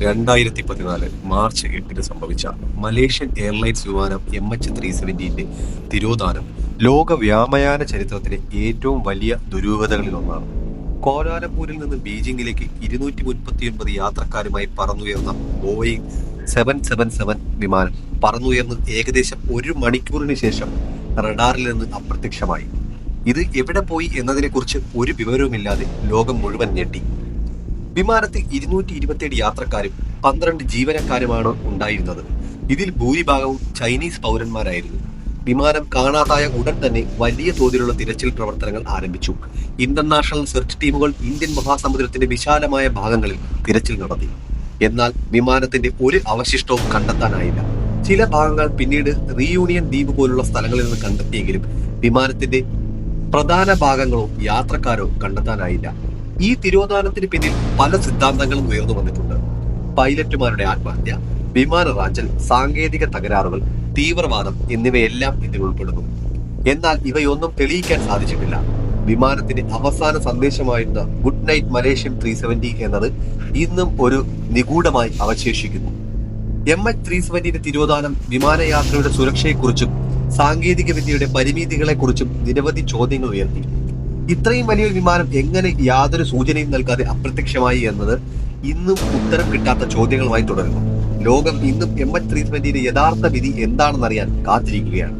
2014 March 8 സംഭവിച്ച Malaysian airlines വിമാനം MH370 തിരോധാനം ലോക വ്യോമയാന ചരിത്രത്തിലെ ഏറ്റവും വലിയ ദുരൂഹതകളിൽ ഒന്നാണ്. കോലാലംപൂരിൽ നിന്ന് ബീജിംഗിലേക്ക് 239 യാത്രക്കാരുമായി പറന്നുയർന്ന ബോയിങ് 777 വിമാനം പറന്നുയർന്ന് ഏകദേശം 1 മണിക്കൂറിന് ശേഷം റഡാറിൽ നിന്ന് അപ്രത്യക്ഷമായി. ഇത് എവിടെ പോയി എന്നതിനെക്കുറിച്ച് ഒരു വിവരവുമില്ലാതെ ലോകം മുഴുവൻ ഞെട്ടി. വിമാനത്തിൽ 227 യാത്രക്കാരും 12 ജീവനക്കാരുമാണ് ഉണ്ടായിരുന്നത്. ഇതിൽ ഭൂരിഭാഗവും ചൈനീസ് പൗരന്മാരായിരുന്നു. വിമാനം കാണാതായ ഉടൻ തന്നെ വലിയ തോതിലുള്ള തിരച്ചിൽ പ്രവർത്തനങ്ങൾ ആരംഭിച്ചു. ഇന്റർനാഷണൽ സെർച്ച് ടീമുകൾ ഇന്ത്യൻ മഹാസമുദ്രത്തിന്റെ വിശാലമായ ഭാഗങ്ങളിൽ തിരച്ചിൽ നടത്തി. എന്നാൽ വിമാനത്തിന്റെ ഒരു അവശിഷ്ടവും കണ്ടെത്താനായില്ല. ചില ഭാഗങ്ങൾ പിന്നീട് റീയൂണിയൻ ദ്വീപ് പോലുള്ള സ്ഥലങ്ങളിൽ നിന്ന് കണ്ടെത്തിയെങ്കിലും വിമാനത്തിന്റെ പ്രധാന ഭാഗങ്ങളോ യാത്രക്കാരോ കണ്ടെത്താനായില്ല. ഈ തിരോധാനത്തിന് പിന്നിൽ പല സിദ്ധാന്തങ്ങളും ഉയർന്നു വന്നിട്ടുണ്ട്. പൈലറ്റുമാരുടെ ആത്മഹത്യ, വിമാന റാഞ്ചൽ, സാങ്കേതിക തകരാറുകൾ, തീവ്രവാദം എന്നിവയെല്ലാം ഇതിൽ ഉൾപ്പെടുന്നു. എന്നാൽ ഇവയൊന്നും തെളിയിക്കാൻ സാധിച്ചിട്ടില്ല. വിമാനത്തിന്റെ അവസാന സന്ദേശമായിരുന്ന ഗുഡ് നൈറ്റ് മലേഷ്യൻ 370 എന്നത് ഇന്നും ഒരു നിഗൂഢമായി അവശേഷിക്കുന്നു. MH370 തിരോധാനം വിമാനയാത്രയുടെ സുരക്ഷയെക്കുറിച്ചും സാങ്കേതിക വിദ്യയുടെ പരിമിതികളെക്കുറിച്ചും നിരവധി ചോദ്യങ്ങൾ ഉയർത്തി. ഇത്രയും വലിയൊരു വിമാനം എങ്ങനെ യാതൊരു സൂചനയും നൽകാതെ അപ്രത്യക്ഷമായി എന്നത് ഇന്നും ഉത്തരം കിട്ടാത്ത ചോദ്യങ്ങളുമായി തുടരുന്നു. ലോകം ഇന്നും MH370 യഥാർത്ഥ വിധി എന്താണെന്നറിയാൻ കാത്തിരിക്കുകയാണ്.